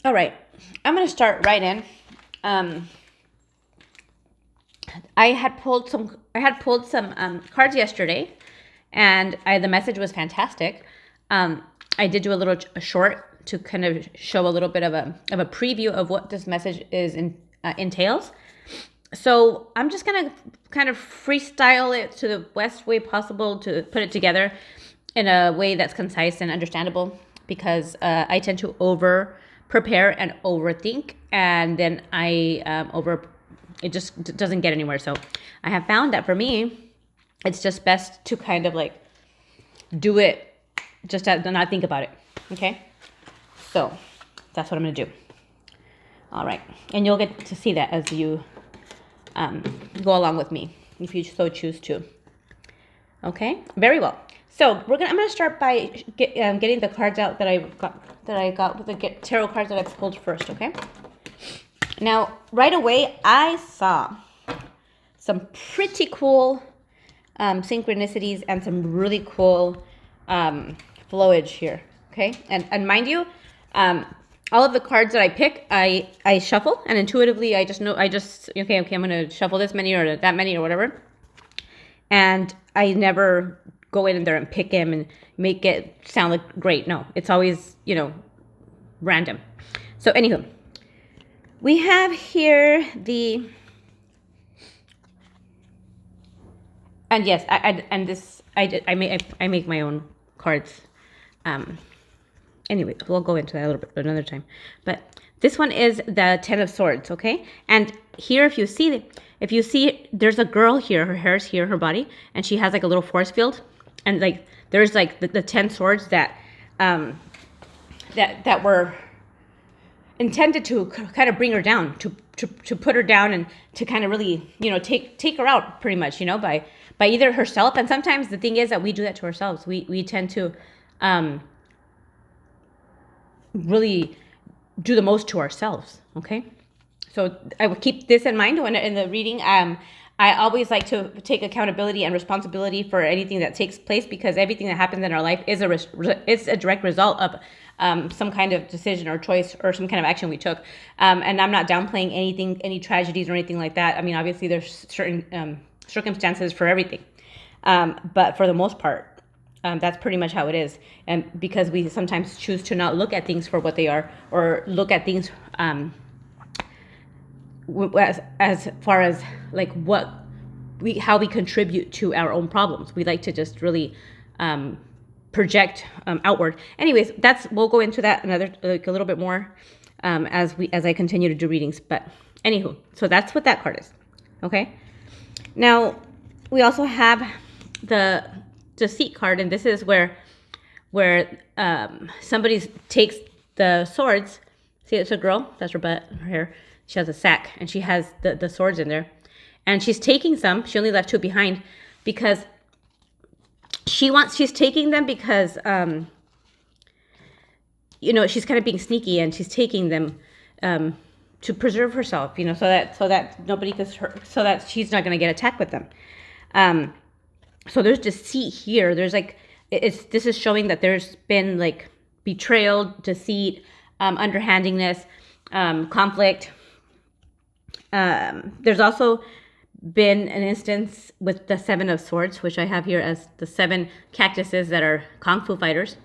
All right, I'm gonna start right in. Um, I had pulled some cards yesterday, and the message was fantastic. I did do a short to kind of show a little bit of a preview of what this message entails. So I'm just gonna kind of freestyle it to the best way possible to put it together in a way that's concise and understandable because I tend to over prepare and overthink, and then it just doesn't get anywhere. So I have found that for me, it's just best to kind of like do it, just to not think about it. Okay, so that's what I'm gonna do. All right, and you'll get to see that as you go along with me if you so choose to. Okay, very well. So I'm gonna start by getting the cards out that I got with the tarot cards that I pulled first. Okay. Now, right away, I saw some pretty cool synchronicities and some really cool flowage here. Okay, and mind you, all of the cards that I pick, I shuffle, and intuitively I just know okay, I'm gonna shuffle this many or that many or whatever, and I never go in there and pick him and make it sound like great. No, it's always random. So anywho, we have here the, and yes, I make my own cards. Anyway, we'll go into that a little bit another time. But this one is the Ten of Swords, okay? And here, if you see, there's a girl here. Her hair's here, her body, and she has like a little force field, and like there's like the 10 swords that that were intended to kind of bring her down, to put her down, and to kind of really take her out pretty much, by either herself. And sometimes the thing is that we do that to ourselves. We tend to really do the most to ourselves. Okay, so I will keep this in mind when in the reading. I always like to take accountability and responsibility for anything that takes place, because everything that happens in our life is a direct result of some kind of decision or choice or some kind of action we took. And I'm not downplaying any tragedies or anything like that. I mean, obviously there's certain circumstances for everything, but for the most part, that's pretty much how it is. And because we sometimes choose to not look at things for what they are, or look at things as far as like how we contribute to our own problems. We like to just really project outward. Anyways, we'll go into that a little bit more as I continue to do readings. But anywho, so that's what that card is. Okay. Now we also have the Deceit card, and this is where somebody takes the swords. See, it's a girl. That's her butt, her hair. She has a sack, and she has the swords in there, and she's taking some. She only left two behind because she's taking them because she's kind of being sneaky, and she's taking them to preserve herself, so that nobody gets hurt, so that she's not going to get attacked with them. So there's deceit here. There's like this is showing that there's been like betrayal, deceit, underhandedness, conflict. There's also been an instance with the Seven of Swords, which I have here as the 7 cactuses that are kung fu fighters.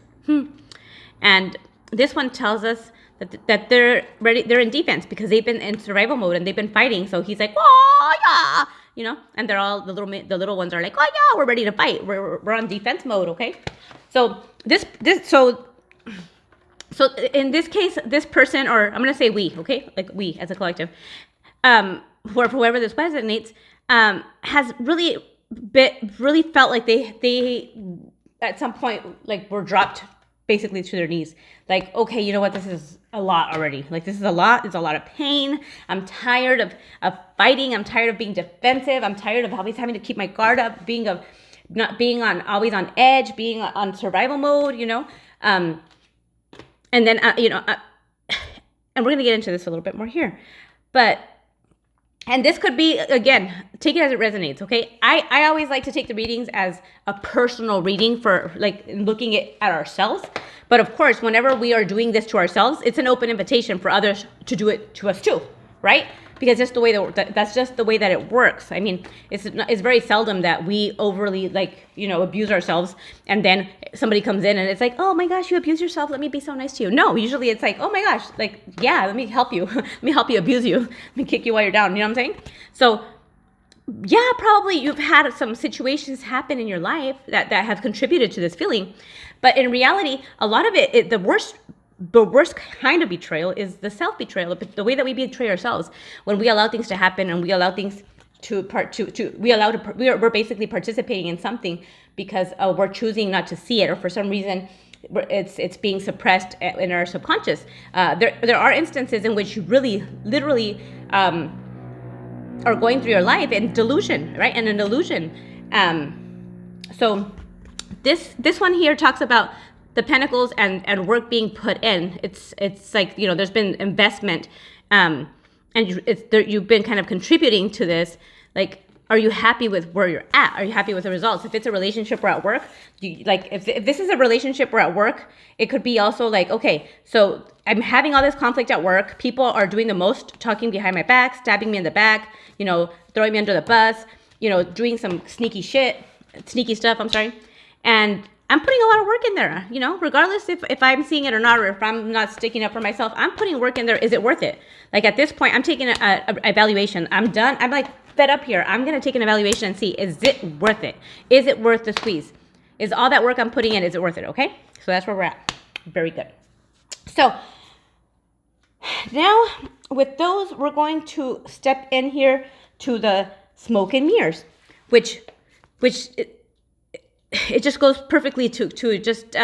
And this one tells us that they're ready. They're in defense because they've been in survival mode and they've been fighting. So he's like, oh yeah, and they're all the little ones are like, oh yeah, we're ready to fight. We're on defense mode. Okay, so so in this case, this person, or I'm gonna say we, okay, like we as a collective, for whoever this resonates, has really felt like they at some point like were dropped basically to their knees. Like, okay, you know what? This is a lot already. Like, this is a lot. It's a lot of pain. I'm tired of fighting. I'm tired of being defensive. I'm tired of always having to keep my guard up, not being always on edge, being on survival mode, and then, and we're going to get into this a little bit more here. But And this could be, again, take it as it resonates, okay? I always like to take the readings as a personal reading for like looking at ourselves. But of course, whenever we are doing this to ourselves, it's an open invitation for others to do it to us too, right? Because that's the way that's just the way that it works. I mean, it's very seldom that we overly abuse ourselves, and then somebody comes in and it's like, oh my gosh, you abuse yourself. Let me be so nice to you. No, usually it's like, oh my gosh, like, yeah, let me help you. Let me help you abuse you. Let me kick you while you're down. You know what I'm saying? So yeah, probably you've had some situations happen in your life that have contributed to this feeling, but in reality, a lot of the worst kind of betrayal is the self-betrayal, the way that we betray ourselves when we allow things to happen and we allow things we're basically participating in something because we're choosing not to see it, or for some reason it's being suppressed in our subconscious. There are instances in which you really literally are going through your life in delusion, right? And an illusion. So this one here talks about the pentacles and work being put in. It's like, there's been investment, and you've been kind of contributing to this. Like, are you happy with where you're at? Are you happy with the results? If it's a relationship or at work, if this is a relationship or at work, it could be also like, okay, so I'm having all this conflict at work. People are doing the most talking behind my back, stabbing me in the back, throwing me under the bus, doing some sneaky stuff, I'm sorry. And I'm putting a lot of work in there, regardless if I'm seeing it or not, or if I'm not sticking up for myself, I'm putting work in there. Is it worth it? Like, at this point, I'm taking an evaluation. I'm done. I'm like fed up here. I'm going to take an evaluation and see, is it worth it? Is it worth the squeeze? Is all that work I'm putting in, is it worth it? Okay. So that's where we're at. Very good. So now with those, we're going to step in here to the smoke and mirrors, which it just goes perfectly to just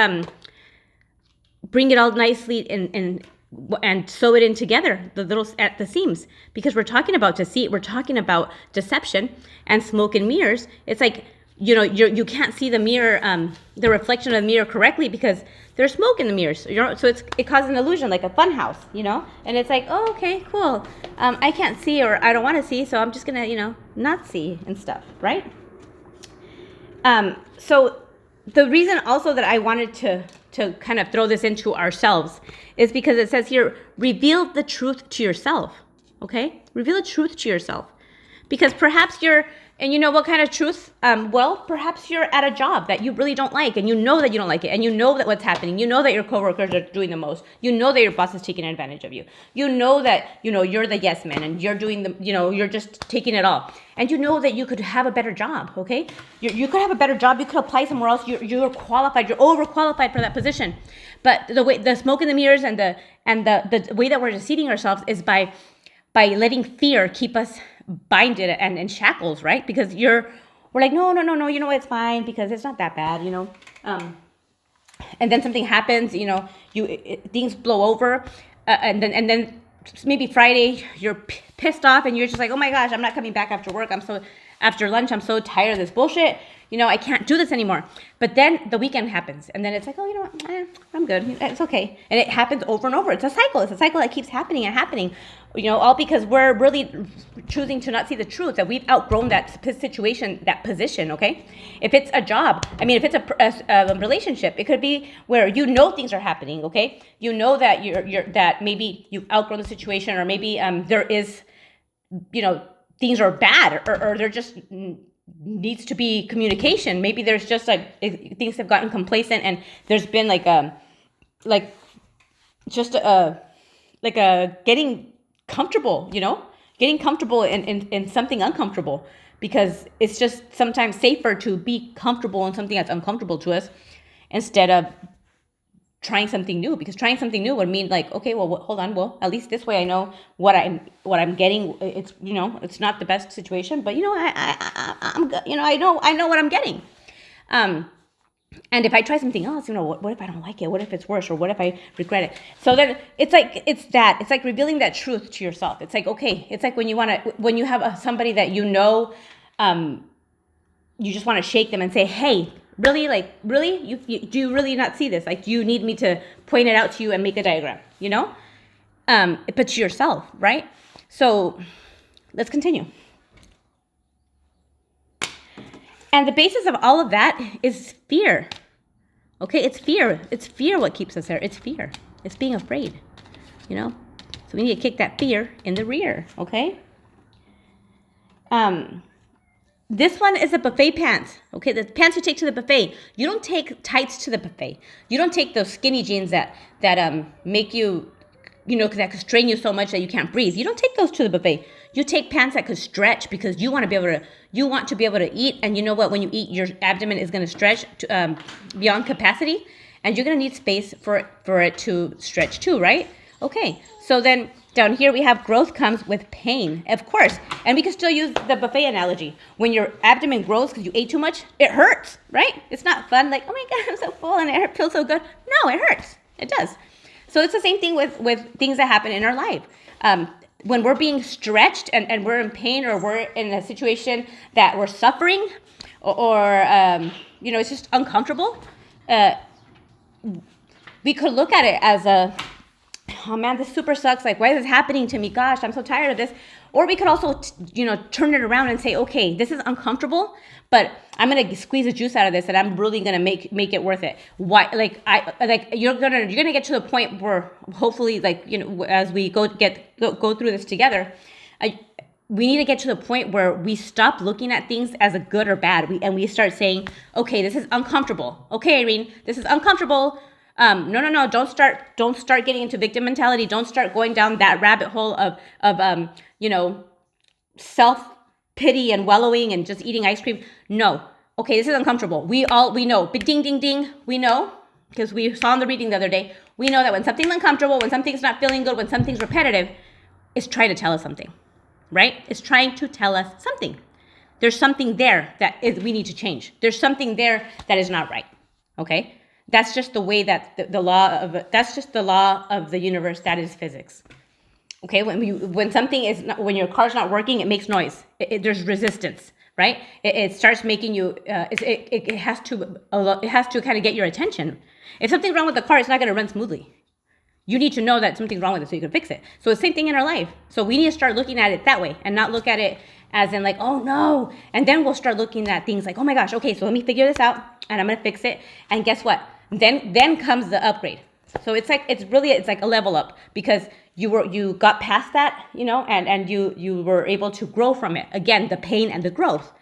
bring it all nicely and sew it in together, at the seams, because we're talking about deceit, we're talking about deception and smoke and mirrors. It's like, you can't see the mirror, the reflection of the mirror correctly because there's smoke in the mirrors. So it causes an illusion, like a fun house, and it's like, oh, okay, cool. I can't see, or I don't want to see, so I'm just gonna, not see and stuff, right? So the reason also that I wanted to kind of throw this into ourselves is because it says here, reveal the truth to yourself. Okay? Reveal the truth to yourself. Because perhaps and you know what kind of truth? Well, perhaps you're at a job that you really don't like, and you know that you don't like it, and you know that what's happening. You know that your coworkers are doing the most. You know that your boss is taking advantage of you. You know that, you're the yes man, and you're doing you're just taking it all. And you know that you could have a better job, okay? You could have a better job. You could apply somewhere else. You're qualified. You're overqualified for that position. But the smoke and the mirrors and the way that we're deceiving ourselves is by letting fear keep us binded and in shackles, right? Because we're like, no, it's fine because it's not that bad, and then something happens, things blow over, and then maybe Friday you're pissed off and you're just like, oh my gosh, I'm not coming back after work. After lunch, I'm so tired of this bullshit. I can't do this anymore. But then the weekend happens, and then it's like, oh, you know what? I'm good. It's okay. And it happens over and over. It's a cycle. It's a cycle that keeps happening and happening. All because we're really choosing to not see the truth, that we've outgrown that situation, that position, okay? If it's a job, if it's a relationship, it could be where things are happening, okay? That that maybe you've outgrown the situation, or maybe there is, things are bad, or there just needs to be communication. Maybe there's just like things have gotten complacent, and there's been getting comfortable, getting comfortable in something uncomfortable, because it's just sometimes safer to be comfortable in something that's uncomfortable to us instead of trying something new, because trying something new would mean like, okay, well, hold on, well, at least this way I know what I'm getting. It's it's not the best situation, but I'm good. I know what I'm getting. And if I try something else, what if I don't like it? What if it's worse? Or what if I regret it? So then it's like revealing that truth to yourself. It's like, okay, it's like when you have somebody that you just want to shake them and say, hey, really? Do you really not see this? Like, do you need me to point it out to you and make a diagram, but to yourself, right? So let's continue. And the basis of all of that is fear. Okay, it's fear. It's fear what keeps us there. It's fear. It's being afraid, you know? So we need to kick that fear in the rear, okay? This one is a buffet pants, okay? The pants you take to the buffet. You don't take tights to the buffet. You don't take those skinny jeans that make you, that could strain you so much that you can't breathe. You don't take those to the buffet. You take pants that could stretch because you want to be able to eat. And you know what? When you eat, your abdomen is going to stretch beyond capacity, and you're going to need space for it to stretch too, right? Okay. So then down here we have growth comes with pain, of course. And we can still use the buffet analogy. When your abdomen grows because you ate too much, it hurts, right? It's not fun. Like, oh my God, I'm so full and it feels so good. No, it hurts. It does. So it's the same thing with things that happen in our life. When we're being stretched and we're in pain, or we're in a situation that we're suffering, or it's just uncomfortable, we could look at it as oh man, this super sucks. Like, why is this happening to me? Gosh, I'm so tired of this. Or we could also, turn it around and say, okay, this is uncomfortable, but I'm gonna squeeze the juice out of this, and I'm really gonna make it worth it. Why? You're gonna get to the point where hopefully, as we go through this together, we need to get to the point where we stop looking at things as a good or bad, and we start saying, okay, this is uncomfortable. Okay, Irene, this is uncomfortable. No. Don't start getting into victim mentality. Don't start going down that rabbit hole of self-pity and wallowing and just eating ice cream. No. Okay, this is uncomfortable. We know. Big ding, ding, ding. We know, because we saw in the reading the other day, we know that when something's uncomfortable, when something's not feeling good, when something's repetitive, it's trying to tell us something, right? It's trying to tell us something. There's something there we need to change. There's something there that is not right, okay? That's just the way that that's just the law of the universe. That is physics. Okay, when your car's not working, it makes noise. There's resistance, right? It starts making you. It has to kind of get your attention. If something's wrong with the car, it's not going to run smoothly. You need to know that something's wrong with it so you can fix it. So the same thing in our life. So we need to start looking at it that way, and not look at it as in like, oh no. And then we'll start looking at things like, oh my gosh, okay, so let me figure this out, and I'm going to fix it. And guess what? Then comes the upgrade. So it's like a level up, because you got past that, and you were able to grow from it. Again, the pain and the growth.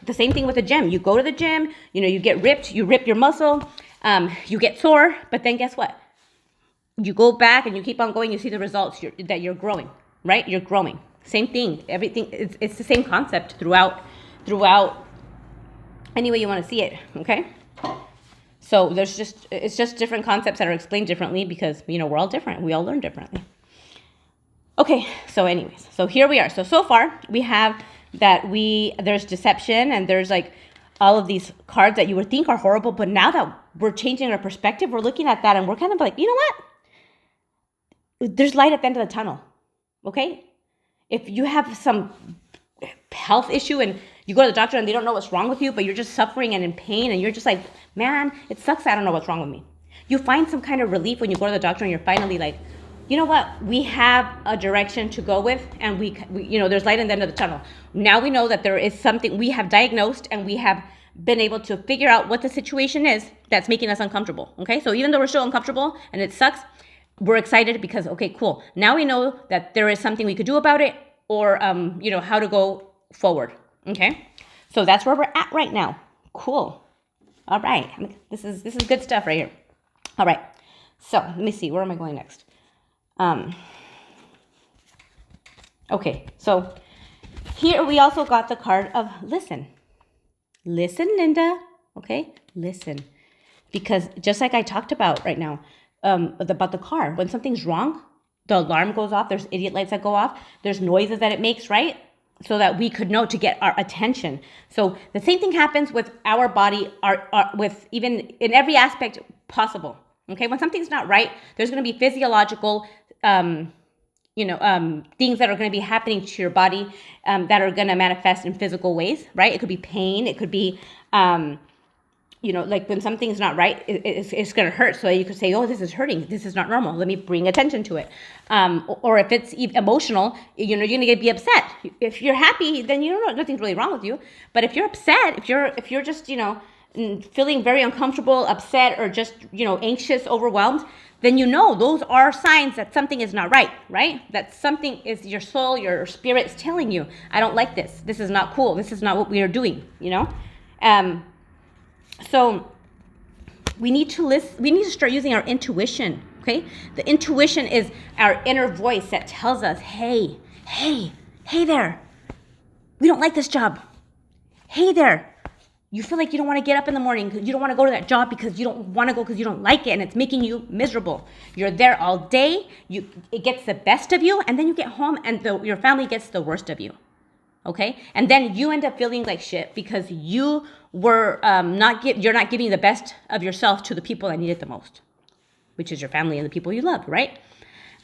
The same thing with the gym. You go to the gym, you get ripped, you rip your muscle, you get sore, but then guess what? You go back and you keep on going, you see the results, that you're growing, right? You're growing. Same thing. Everything, it's the same concept throughout any way you want to see it, okay? So it's just different concepts that are explained differently, because, we're all different. We all learn differently. Okay, so anyways, so here we are. So far we have that there's deception, and there's like all of these cards that you would think are horrible, but now that we're changing our perspective, we're looking at that and we're kind of like, you know what? There's light at the end of the tunnel, okay? If you have some health issue and you go to the doctor and they don't know what's wrong with you, but you're just suffering and in pain, and you're just like, man, it sucks, I don't know what's wrong with me. You find some kind of relief when you go to the doctor and you're finally like, you know what, we have a direction to go with, and we there's light at the end of the tunnel. Now we know that there is something we have diagnosed, and we have been able to figure out what the situation is that's making us uncomfortable, okay? So even though we're still uncomfortable and it sucks, we're excited because, okay, cool. Now we know that there is something we could do about it, or, how to go forward, okay? So that's where we're at right now. Cool. All right. This is good stuff right here. All right. So let me see. Where am I going next? Okay. So here we also got the card of listen. Listen, Linda. Okay. Listen. Because just like I talked about right now, about the car, when something's wrong, the alarm goes off. There's idiot lights that go off. There's noises that it makes, right? So that we could know to get our attention. So the same thing happens with our body, with even in every aspect possible. Okay, when something's not right, there's going to be physiological, things that are going to be happening to your body, that are going to manifest in physical ways, right? It could be pain. It could be, like when something's not right, it's going to hurt. So you could say, oh, this is hurting. This is not normal. Let me bring attention to it. Or if it's emotional, you're going to be upset. If you're happy, then nothing's really wrong with you. But if you're upset, if you're just, feeling very uncomfortable, upset, or just, anxious, overwhelmed, then those are signs that something is not right, right? That something is your soul, your spirit is telling you, I don't like this. This is not cool. This is not what we are doing, So we need to listen. We need to start using our intuition, okay? The intuition is our inner voice that tells us, hey there, we don't like this job. Hey there, you feel like you don't want to get up in the morning because you don't want to go to that job because you don't want to go because you don't like it and it's making you miserable. You're there all day. It gets the best of you, and then you get home and your family gets the worst of you. Okay, and then you end up feeling like shit because you were you're not giving the best of yourself to the people that need it the most, which is your family and the people you love, right?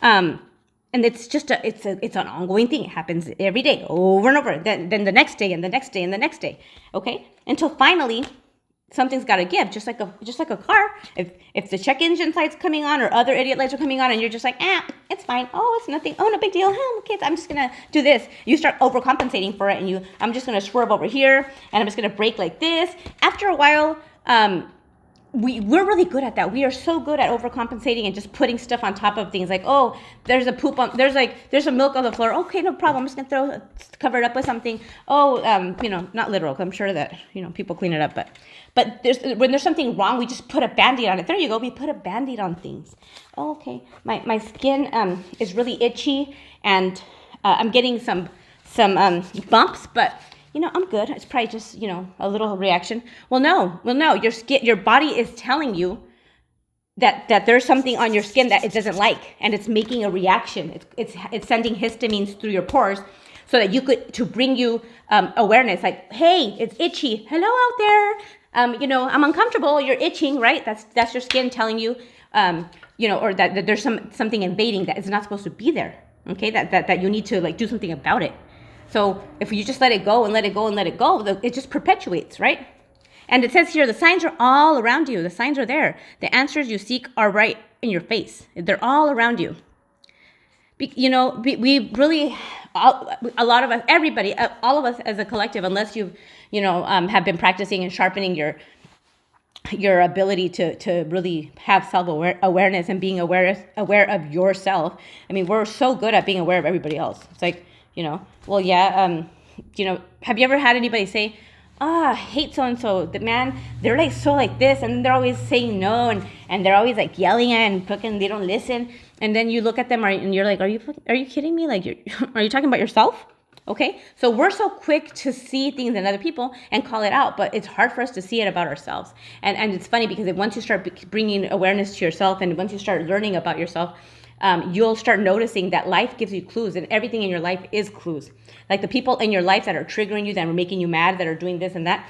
And it's just it's an ongoing thing. It happens every day, over and over. Then the next day and the next day and the next day. Okay, until finally something's got to give. Just like a car. If the check engine light's coming on or other idiot lights are coming on, and you're just like, it's fine. Oh, it's nothing. Oh, no big deal. Okay, I'm just gonna do this. You start overcompensating for it, and I'm just gonna swerve over here, and I'm just gonna brake like this. After a while, we're really good at that. We are so good at overcompensating and just putting stuff on top of things. Like, oh, there's a poop on, there's a milk on the floor. Okay, no problem. I'm just gonna cover it up with something. Oh, not literal. 'Cause I'm sure that people clean it up, but when there's something wrong, we just put a Band-Aid on it. There you go. We put a Band-Aid on things. Oh, okay, my skin is really itchy, and I'm getting some bumps, but I'm good. It's probably just, a little reaction. Well, no, your body is telling you that there's something on your skin that it doesn't like, and it's making a reaction. It's sending histamines through your pores so that to bring you awareness, like, hey, it's itchy. Hello out there. I'm uncomfortable. You're itching, right? That's your skin telling you, or that there's something invading that is not supposed to be there. Okay, that you need to do something about it. So if you just let it go and let it go and let it go, it just perpetuates, right? And it says here, the signs are all around you. The signs are there. The answers you seek are right in your face. They're all around you. We really, a lot of us, everybody, all of us as a collective, unless you've, have been practicing and sharpening your ability to really have self-awareness and being aware of yourself. I mean, we're so good at being aware of everybody else. It's like, well, yeah, have you ever had anybody say, I hate so-and-so, the man, they're so like this, and they're always saying no, and they're always yelling and fucking, they don't listen. And then you look at them and you're like, are you kidding me? Are you talking about yourself? Okay. So we're so quick to see things in other people and call it out, but it's hard for us to see it about ourselves. And it's funny because once you start bringing awareness to yourself, and once you start learning about yourself, you'll start noticing that life gives you clues, and everything in your life is clues. Like the people in your life that are triggering you, that are making you mad, that are doing this and that,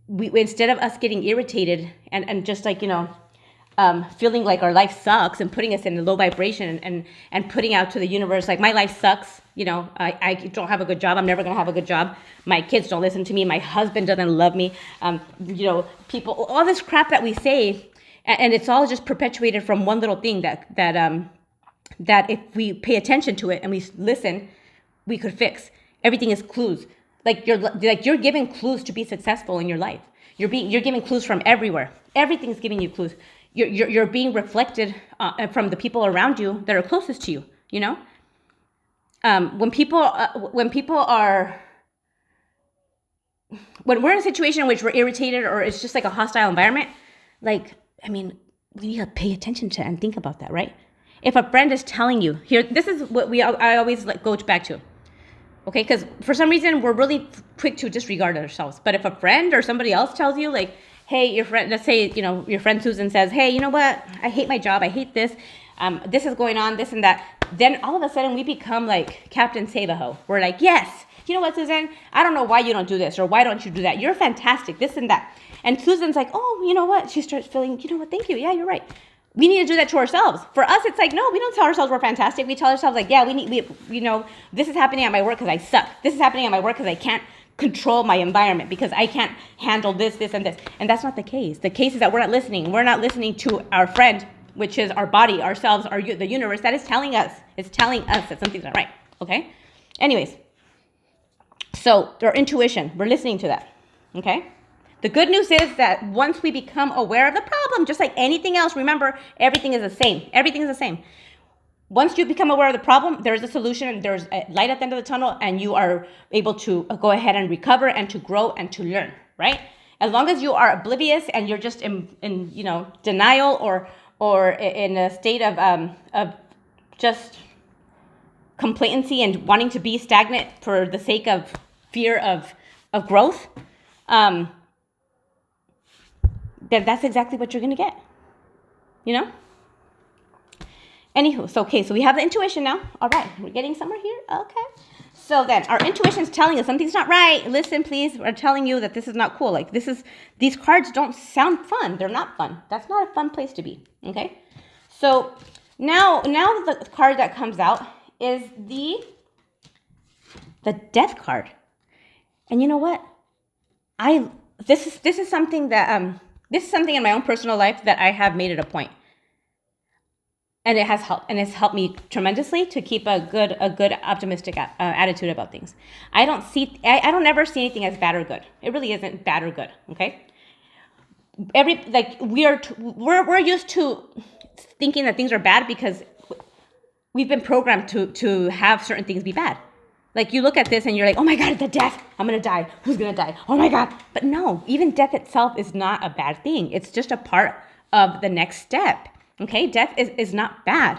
we instead of us getting irritated and just feeling like our life sucks and putting us in a low vibration and putting out to the universe like, my life sucks, I don't have a good job, I'm never gonna have a good job, my kids don't listen to me, my husband doesn't love me, people, all this crap that we say. And it's all just perpetuated from one little thing that if we pay attention to it and we listen, we could fix. Everything is clues. You're giving clues to be successful in your life. You're giving clues from everywhere. Everything's giving you clues. You're being reflected from the people around you that are closest to you. When we're in a situation in which we're irritated or it's just like a hostile environment, we need to pay attention to and think about that, right? If a friend is telling you, here, this is what I always go back to, okay? Because for some reason, we're really quick to disregard ourselves. But if a friend or somebody else tells you, hey, your friend, let's say, your friend Susan says, hey, you know what? I hate my job. I hate this. This is going on, this and that. Then all of a sudden, we become like Captain Save-A-Ho. We're like, yes, you know what, Susan? I don't know why you don't do this or why don't you do that. You're fantastic, this and that. And Susan's like, oh, you know what? She starts feeling, you know what? Thank you. Yeah, you're right. We need to do that to ourselves. For us, it's like, no, we don't tell ourselves we're fantastic. We tell ourselves this is happening at my work because I suck. This is happening at my work because I can't control my environment because I can't handle this, this, and this. And that's not the case. The case is that we're not listening. We're not listening to our friend, which is our body, ourselves, the universe that is telling us. It's telling us that something's not right. Okay? Anyways, so our intuition, we're listening to that. Okay? The good news is that once we become aware of the problem, just like anything else, remember, everything is the same. Everything is the same. Once you become aware of the problem, there's a solution, there's a light at the end of the tunnel, and you are able to go ahead and recover and to grow and to learn, right? As long as you are oblivious and you're just in denial or in a state of just complacency and wanting to be stagnant for the sake of fear of growth, then that's exactly what you're going to get, Anywho, so we have the intuition now. All right, we're getting somewhere here. Okay. So then our intuition is telling us something's not right. Listen, please. We're telling you that this is not cool. Like these cards don't sound fun. They're not fun. That's not a fun place to be. Okay. So now the card that comes out is the Death card. And you know what? This is something that this is something in my own personal life that I have made it a point. And it has helped, and it's helped me tremendously to keep a good optimistic attitude about things. I don't ever see anything as bad or good. It really isn't bad or good. Okay. We're used to thinking that things are bad because we've been programmed to have certain things be bad. Like you look at this and you're like, oh my God, the death. I'm gonna die. Who's gonna die? Oh my God. But no, even death itself is not a bad thing. It's just a part of the next step. Okay, death is not bad.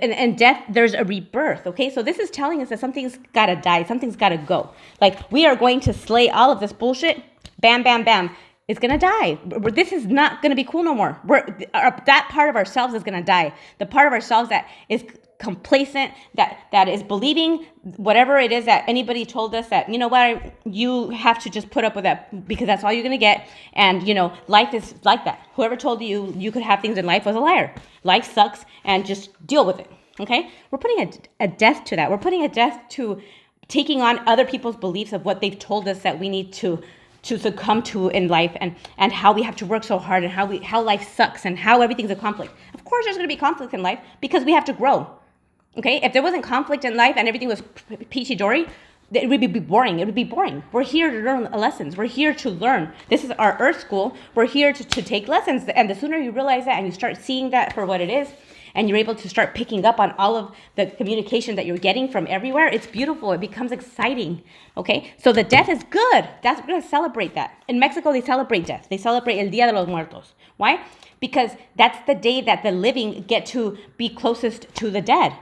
And death, there's a rebirth. Okay, so this is telling us that something's got to die. Something's got to go. Like we are going to slay all of this bullshit. Bam, bam, bam. It's going to die. This is not going to be cool no more. That part of ourselves is going to die. The part of ourselves that is complacent, that is believing whatever it is that anybody told us that, you know what, you have to just put up with that because that's all you're going to get. And, life is like that. Whoever told you could have things in life was a liar. Life sucks and just deal with it. Okay? We're putting a death to that. We're putting a death to taking on other people's beliefs of what they've told us that we need to succumb to in life and how we have to work so hard and how life sucks and how everything's a conflict. Of course there's going to be conflict in life because we have to grow. Okay, if there wasn't conflict in life and everything was peachy dory, it would be boring. It would be boring. We're here to learn lessons. We're here to learn. This is our Earth school. We're here to take lessons. And the sooner you realize that and you start seeing that for what it is, and you're able to start picking up on all of the communication that you're getting from everywhere, it's beautiful. It becomes exciting. Okay, so the death is good. We're going to celebrate that. In Mexico, they celebrate death. They celebrate El Día de los Muertos. Why? Because that's the day that the living get to be closest to the dead.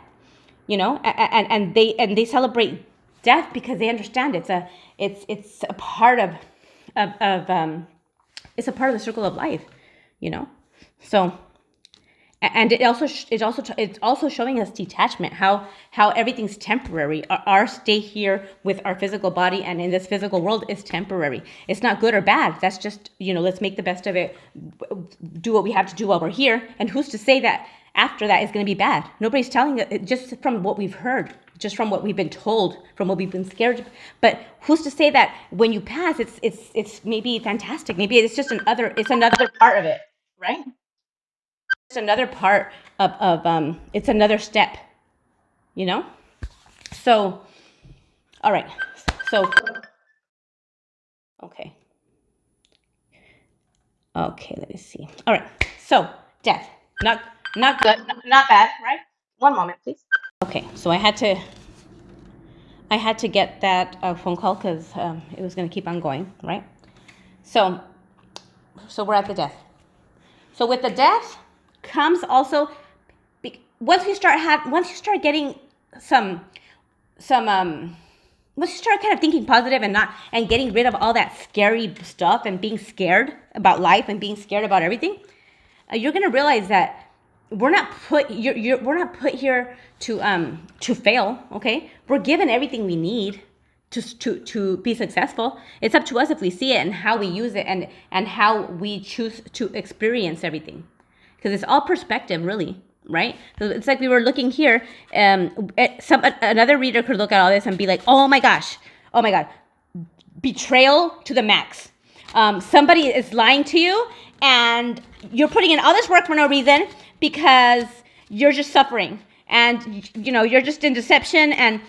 And they celebrate death because they understand it's a part of it's a part of the circle of life, So, and it's also showing us detachment, how everything's temporary. Our stay here with our physical body and in this physical world is temporary. It's not good or bad. That's just let's make the best of it. Do what we have to do while we're here. And who's to say that after that is going to be bad? Nobody's telling it, just from what we've heard, just from what we've been told, from what we've been scared. But who's to say that when you pass, it's maybe fantastic. Maybe it's just another part of it, right? It's another part of it's another step, So, all right. So, okay, let me see. All right. So, death, not good, not bad, right? One moment, please. Okay, so I had to get that phone call because it was going to keep on going, right? So we're at the death. So with the death comes also once you start getting once you start kind of thinking positive and getting rid of all that scary stuff and being scared about life and being scared about everything, you're going to realize that we're not put here to fail. Okay, we're given everything we need to be successful. It's up to us if we see it and how we use it and how we choose to experience everything, because it's all perspective, really, right? So it's like we were looking here. Another reader could look at all this and be like, oh my God, betrayal to the max. Somebody is lying to you, and you're putting in all this work for no reason because you're just suffering, and you're just in deception, and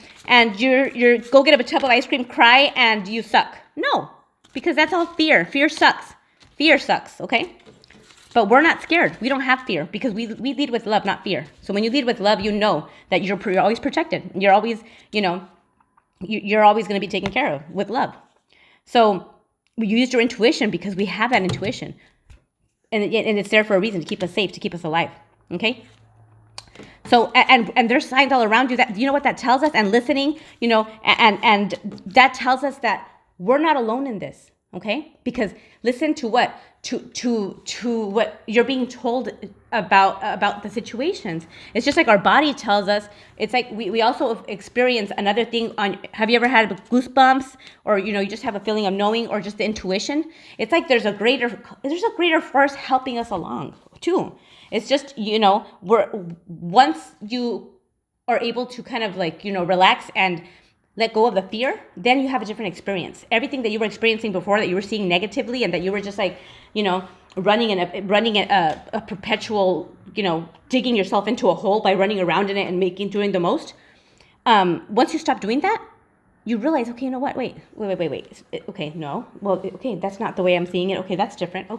you're go get a tub of ice cream, cry, and you suck. No, because that's all fear. Fear sucks. Fear sucks. Okay. But we're not scared. We don't have fear because we lead with love, not fear. So when you lead with love, you know that you're always protected. You're always, you're always going to be taken care of with love. So we used your intuition because we have that intuition. And it's there for a reason, to keep us safe, to keep us alive. Okay? So, and there's signs all around you that, you know what that tells us? And listening, and that tells us that we're not alone in this. Okay? Because listen to what? To what you're being told about the situations. It's just like our body tells us. It's like we also experience another thing have you ever had goosebumps, or you just have a feeling of knowing, or just the intuition? It's like there's a greater force helping us along too. It's just, once you are able to kind of relax and let go of the fear, then you have a different experience. Everything that you were experiencing before, that you were seeing negatively, and that you were just running a perpetual, digging yourself into a hole by running around in it and doing the most. Once you stop doing that, you realize, okay, you know what? Wait. Okay, no. Well, okay, that's not the way I'm seeing it. Okay, that's different.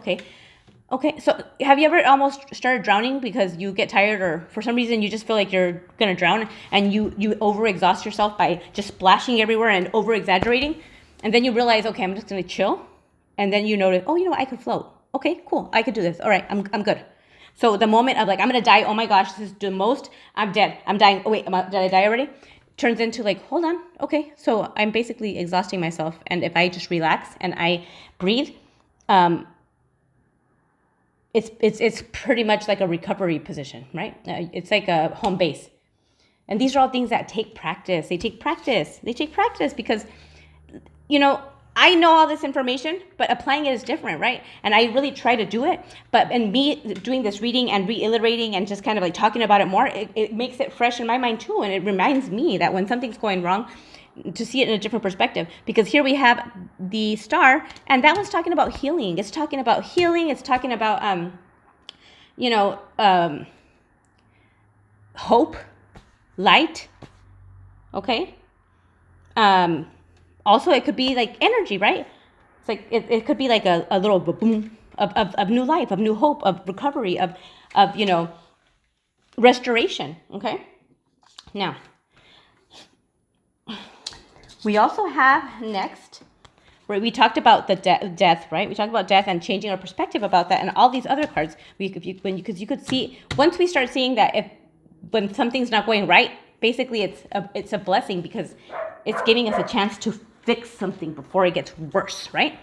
Okay, so have you ever almost started drowning because you get tired, or for some reason you just feel like you're going to drown, and you overexhaust yourself by just splashing everywhere and over-exaggerating, and then you realize, okay, I'm just going to chill, and then you notice, oh, I could float. Okay, cool, I could do this. All right, I'm good. So the moment of I'm going to die, oh my gosh, this is the most, I'm dead, I'm dying, oh wait, did I die already? Turns into hold on, okay, so I'm basically exhausting myself, and if I just relax and I breathe, it's pretty much like a recovery position, right? It's like a home base. And these are all things that take practice. They take practice because, I know all this information, but applying it is different, right? And I really try to do it. But in me doing this reading and reiterating and just kind of talking about it more, it makes it fresh in my mind too. And it reminds me that when something's going wrong, to see it in a different perspective. Because here we have the star, and that one's talking about healing. It's talking about healing. It's talking about, hope, light. Okay. Also, it could be energy, right? It's it could be a little boom of new life, of new hope, of recovery, of restoration. Okay. Now, we also have next, where we talked about the death, right? We talked about death and changing our perspective about that, and all these other cards. Because you could see, once we start seeing that when something's not going right, basically it's a blessing, because it's giving us a chance to fix something before it gets worse, right?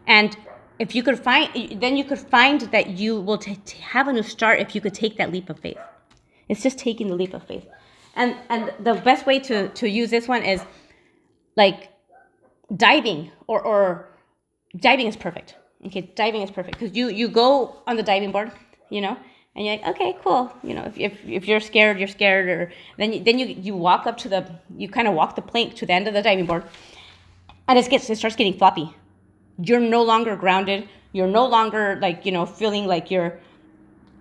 And if you could find that you will have a new start if you could take that leap of faith. It's just taking the leap of faith, and the best way to use this one is diving, or diving is perfect. Okay, diving is perfect because you go on the diving board, and you're like, okay, cool. If you're scared, you're scared, or then you walk up to you kind of walk the plank to the end of the diving board, and it starts getting floppy. You're no longer grounded. You're no longer feeling like you're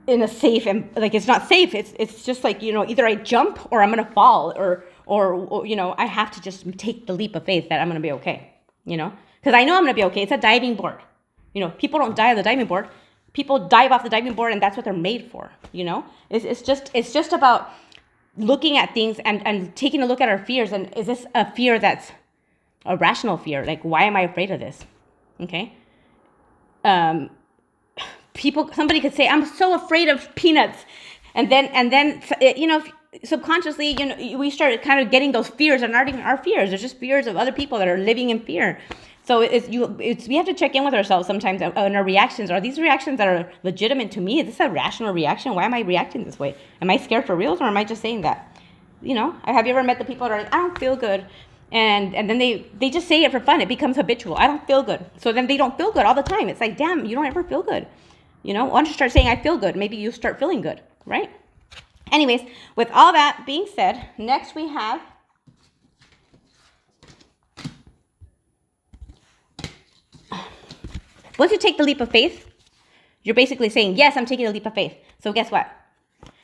in a safe, and it's not safe. It's just either I jump or I'm gonna fall, or I have to just take the leap of faith that I'm gonna be okay. Because I know I'm gonna be okay. It's a diving board. People don't die on the diving board. People dive off the diving board, and that's what they're made for. It's just about looking at things and taking a look at our fears. And is this a fear that's a rational fear? Why am I afraid of this? Okay. Somebody could say, I'm so afraid of peanuts. And then subconsciously, we start kind of getting those fears that aren't even our fears. They're just fears of other people that are living in fear. So we have to check in with ourselves sometimes on our reactions. Are these reactions that are legitimate to me? Is this a rational reaction? Why am I reacting this way? Am I scared for reals, or am I just saying that? Have you ever met the people that are like, I don't feel good? And then they just say it for fun. It becomes habitual. I don't feel good. So then they don't feel good all the time. It's like, damn, you don't ever feel good. Why don't you start saying, I feel good? Maybe you start feeling good, right? Anyways, with all that being said, next we have Once you take the leap of faith, you're basically saying, yes, I'm taking a leap of faith. So guess what?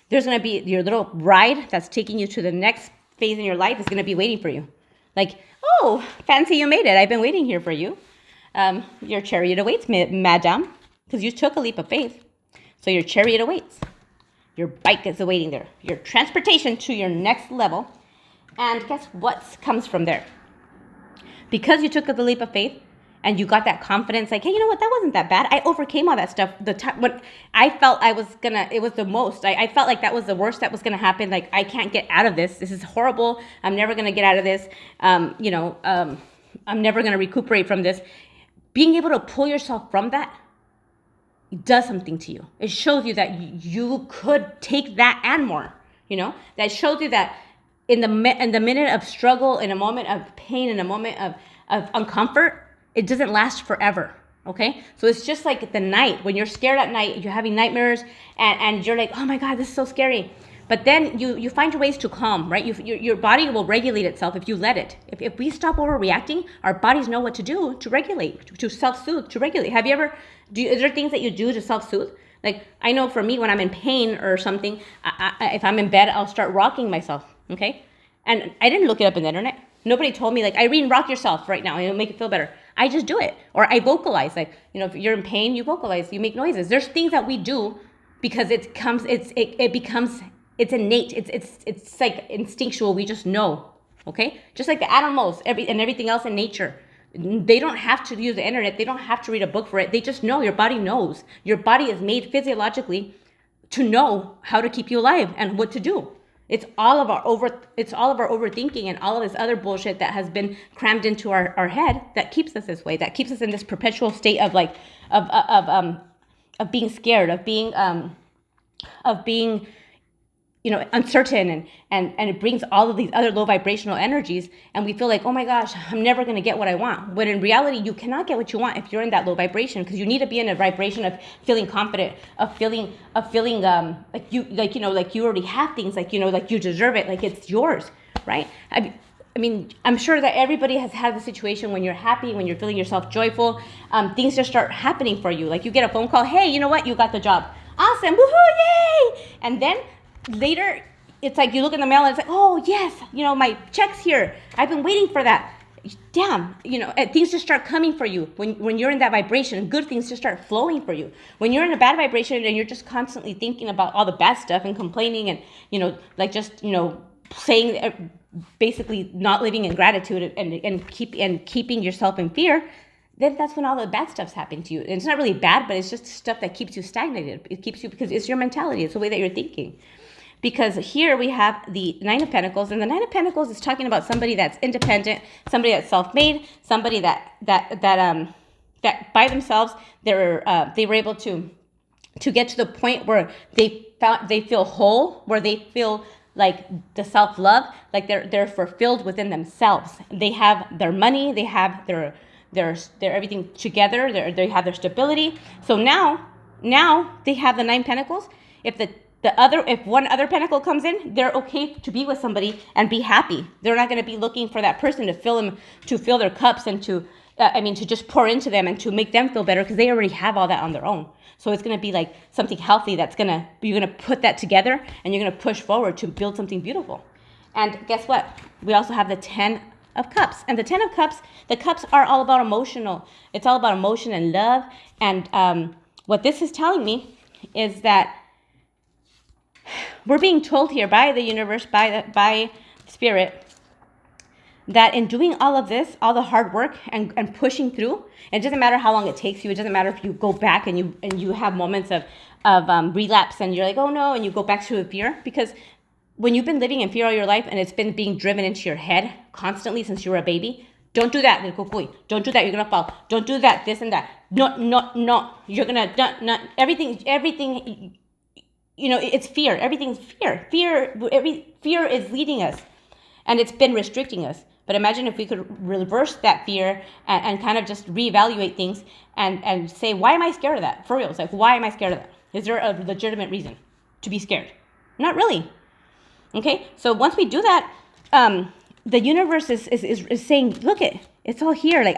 There's going to be your little ride that's taking you to the next phase in your life is going to be waiting for you. Like, oh, fancy you made it. I've been waiting here for you. Your chariot awaits, madam, because you took a leap of faith. So your chariot awaits. Your bike is awaiting there. Your transportation to your next level. And guess what comes from there? Because you took the leap of faith and you got that confidence, like, hey, you know what? That wasn't that bad. I overcame all that stuff. The time when I felt I was gonna, it was the most. I felt like that was the worst that was gonna happen. Like, I can't get out of this. This is horrible. I'm never gonna get out of this. I'm never gonna recuperate from this. Being able to pull yourself from that does something to you. It shows you that you could take that and more. That shows you that in the minute of struggle, in a moment of pain, in a moment of uncomfort, it doesn't last forever. Okay, so it's just like the night when you're scared at night, you're having nightmares, and you're like, oh my God, this is so scary. But then you find your ways to calm, right? Your body will regulate itself if you let it. If we stop overreacting, our bodies know what to do to regulate, to self-soothe, to regulate. Have you ever, is there things that you do to self-soothe? Like, I know for me, when I'm in pain or something, if I'm in bed, I'll start rocking myself, okay? And I didn't look it up on the internet. Nobody told me, like, Irene, rock yourself right now and it'll make it feel better. I just do it. Or I vocalize, like, if you're in pain, you vocalize, you make noises. There's things that we do because it becomes innate. It's like instinctual. We just know, okay? Just like the animals and everything else in nature. They don't have to use the internet. They don't have to read a book for it. They just know. Your body knows. Your body is made physiologically to know how to keep you alive and what to do. It's all of our overthinking and all of this other bullshit that has been crammed into our head that keeps us this way. That keeps us in this perpetual state of being scared, of being uncertain, and it brings all of these other low vibrational energies, and we feel like, oh my gosh, I'm never going to get what I want. But in reality, you cannot get what you want if you're in that low vibration, because you need to be in a vibration of feeling confident, of feeling like you already have things, like you deserve it, like it's yours, right? I mean, I'm sure that everybody has had the situation when you're happy, when you're feeling yourself joyful, things just start happening for you. Like, you get a phone call, hey, you know what? You got the job. Awesome, woohoo, yay! And then later, it's like you look in the mail and it's like, oh yes, my check's here. I've been waiting for that. Damn, things just start coming for you when you're in that vibration. Good things just start flowing for you. When you're in a bad vibration and you're just constantly thinking about all the bad stuff and complaining and saying, basically not living in gratitude and keeping yourself in fear, then that's when all the bad stuff's happening to you. And it's not really bad, but it's just stuff that keeps you stagnated. It keeps you, because it's your mentality. It's the way that you're thinking. Because here we have the Nine of Pentacles, and the Nine of Pentacles is talking about somebody that's independent, somebody that's self-made, somebody that by themselves they were able to get to the point where they feel whole, where they feel like the self-love, like they're fulfilled within themselves. They have their money, they have their everything together, they have their stability. So now they have the Nine Pentacles. If one other pentacle comes in, they're okay to be with somebody and be happy. They're not going to be looking for that person to fill their cups and to just pour into them and to make them feel better, because they already have all that on their own. So it's going to be like something healthy you're going to put that together, and you're going to push forward to build something beautiful. And guess what? We also have the Ten of Cups. And the Ten of Cups, the cups are all about emotional. It's all about emotion and love. And what this is telling me is that we're being told here by the universe, by spirit, that in doing all of this, all the hard work and pushing through, it doesn't matter how long it takes you. It doesn't matter if you go back and you have moments of relapse and you're like, oh no, and you go back to the fear. Because when you've been living in fear all your life and it's been being driven into your head constantly since you were a baby, don't do that. Don't do that. You're going to fall. Don't do that. This and that. No. You're going to, everything. It's fear. Everything's fear. Fear is leading us, and it's been restricting us. But imagine if we could reverse that fear and kind of just reevaluate things and say, why am I scared of that? For real. It's like, why am I scared of that? Is there a legitimate reason to be scared? Not really. Okay. So once we do that, the universe is saying, look, it's all here. Like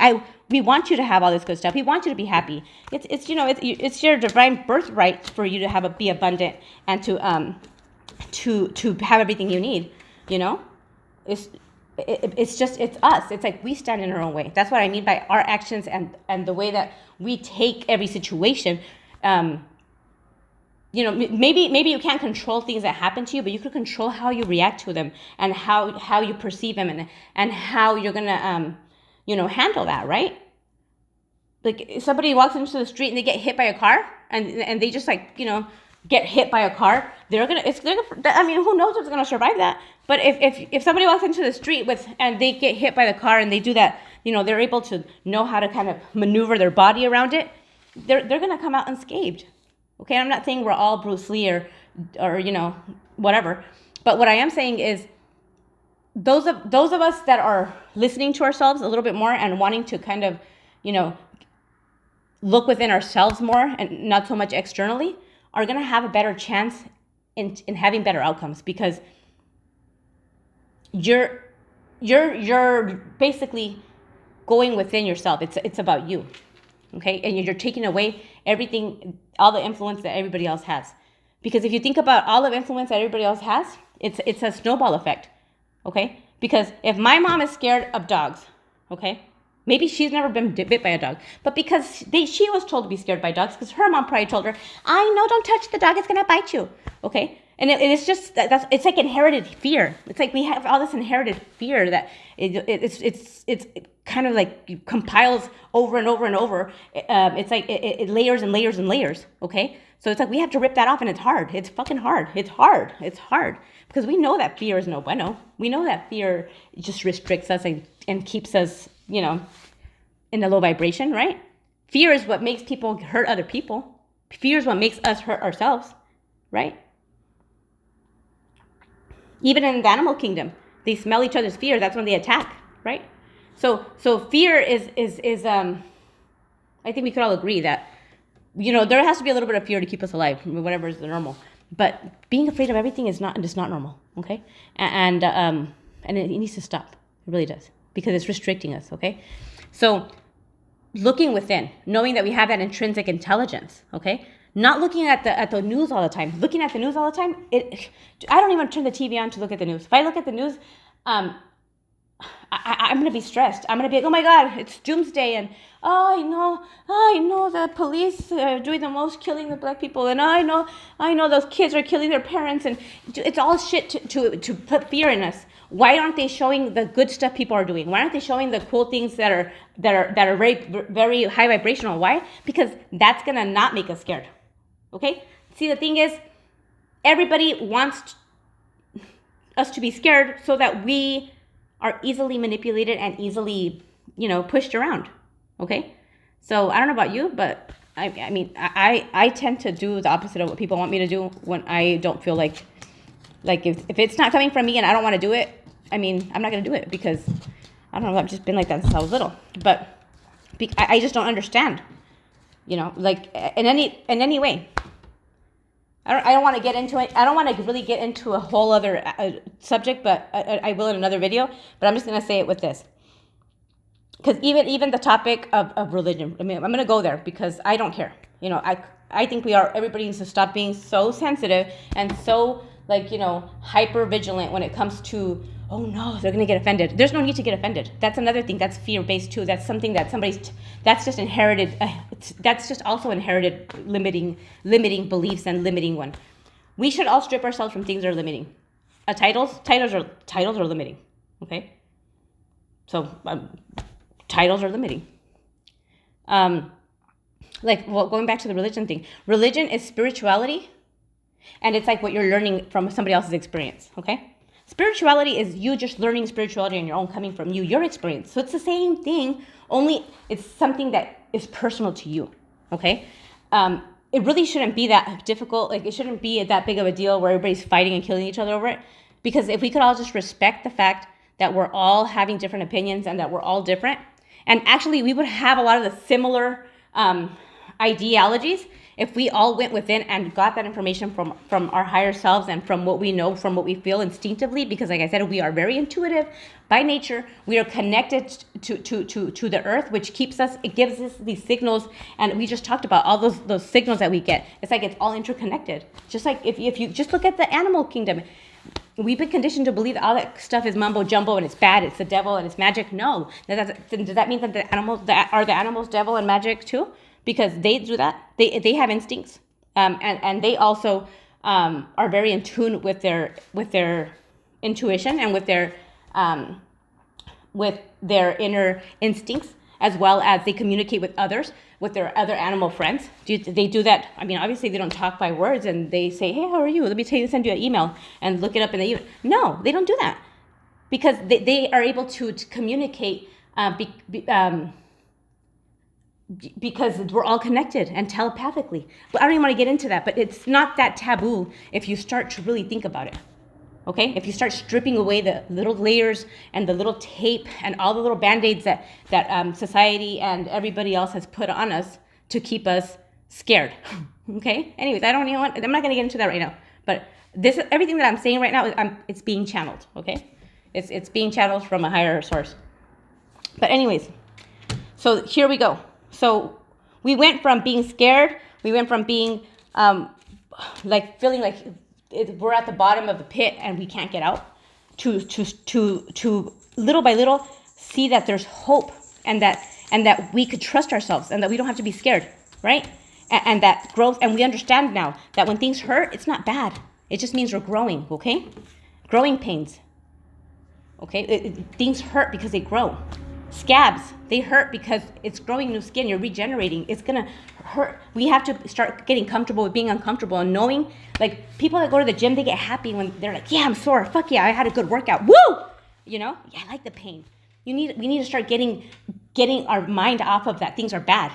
We want you to have all this good stuff. We want you to be happy. It's your divine birthright for you to be abundant and to have everything you need. It's us. It's like we stand in our own way. That's what I mean by our actions and the way that we take every situation. Maybe you can't control things that happen to you, but you can control how you react to them and how you perceive them and how you're gonna handle that, right? Like if somebody walks into the street and they get hit by a car and they just get hit by a car, who knows what's gonna survive that? But if somebody walks into the street and they get hit by the car and they do that, they're able to know how to kind of maneuver their body around it, they're gonna come out unscathed. Okay, I'm not saying we're all Bruce Lee or whatever, but what I am saying is those of us that are listening to ourselves a little bit more and wanting to kind of look within ourselves more and not so much externally are going to have a better chance in having better outcomes, because you're basically going within yourself. It's about you. Okay, and you're taking away everything, all the influence that everybody else has. Because if you think about all the influence that everybody else has, it's a snowball effect. Okay, because if my mom is scared of dogs, okay, maybe she's never been bit by a dog, but because she was told to be scared by dogs, because her mom probably told her, I know, don't touch the dog, it's gonna bite you. Okay, and it's just it's like inherited fear. It's like we have all this inherited fear that it's kind of like compiles over and over and over. It's like it layers and layers and layers. Okay, so it's like we have to rip that off, and it's hard. It's fucking hard. It's hard because we know that fear is no bueno. We know that fear just restricts us and keeps us, in a low vibration, right? Fear is what makes people hurt other people. Fear is what makes us hurt ourselves, right? Even in the animal kingdom, they smell each other's fear. That's when they attack, right? So fear is I think we could all agree that, there has to be a little bit of fear to keep us alive, whatever is the normal. But being afraid of everything is not normal, okay? And it needs to stop. It really does, because it's restricting us, okay? So looking within, knowing that we have that intrinsic intelligence, okay? Not looking at the news all the time. Looking at the news all the time, I don't even turn the TV on to look at the news. If I look at the news, I'm going to be stressed. I'm going to be like, oh my God, it's doomsday. And I know the police are doing the most killing the black people. And I know those kids are killing their parents. And it's all shit to put fear in us. Why aren't they showing the good stuff people are doing? Why aren't they showing the cool things that are very, very high vibrational? Why? Because that's going to not make us scared. Okay? See, the thing is, everybody wants us to be scared so that we are easily manipulated and easily, pushed around. Okay? So I don't know about you, but I tend to do the opposite of what people want me to do when I don't feel like if it's not coming from me and I don't want to do it, I'm not going to do it, because I don't know, I've just been like that since I was little. But I just don't understand, like in any way. I don't want to get into it. I don't want to really get into a whole other subject, but I will in another video. But I'm just going to say it with this. Because even the topic of religion, I'm going to go there because I don't care. I think everybody needs to stop being so sensitive and so hyper vigilant when it comes to, oh no, they're going to get offended. There's no need to get offended. That's another thing. That's fear-based too. That's something that that's just inherited. That's just also inherited limiting beliefs and limiting one. We should all strip ourselves from things that are limiting. Titles are limiting. Okay. So titles are limiting. Going back to the religion thing. Religion is spirituality, and it's like what you're learning from somebody else's experience. Okay. Spirituality is you just learning spirituality on your own, coming from your experience. So it's the same thing, only it's something that is personal to you, okay? It really shouldn't be that difficult. It shouldn't be that big of a deal where everybody's fighting and killing each other over it. Because if we could all just respect the fact that we're all having different opinions and that we're all different, and actually we would have a lot of the similar ideologies If we all went within and got that information from our higher selves and from what we know, from what we feel instinctively, because like I said, we are very intuitive by nature. We are connected to the earth, which keeps us, it gives us these signals. And we just talked about all those signals that we get. It's like it's all interconnected. Just like if you just look at the animal kingdom, we've been conditioned to believe that all that stuff is mumbo jumbo and it's bad, it's the devil and it's magic. No. Does that mean that the animals devil and magic too? Because they do that. They have instincts, and they also are very in tune with their intuition and with their inner instincts, as well as they communicate with others, with their other animal friends. They do that. I mean, obviously they don't talk by words and they say, hey, how are you? Let me send you an email and look it up in the email. No, they don't do that, because they are able to communicate because we're all connected and telepathically. But I don't even want to get into that, but it's not that taboo if you start to really think about it. Okay, if you start stripping away the little layers and the little tape and all the little band-aids that society and everybody else has put on us to keep us scared. Okay. Anyways, I'm not going to get into that right now. But everything that I'm saying right now, it's being channeled. Okay, it's being channeled from a higher source. But anyways, so here we go. So we went from being scared. We went from being like feeling like we're at the bottom of the pit and we can't get out, to little by little see that there's hope, and that we could trust ourselves, and that we don't have to be scared, right? And that growth, and we understand now that when things hurt, it's not bad. It just means we're growing, okay? Growing pains, okay? Things hurt because they grow. Scabs, they hurt because it's growing new skin. You're regenerating. It's gonna hurt. We have to start getting comfortable with being uncomfortable and knowing, like, people that go to the gym, they get happy when they're like, yeah, I'm sore. Fuck yeah, I had a good workout. Woo! You know? Yeah, I like the pain. We need to start getting our mind off of that things are bad.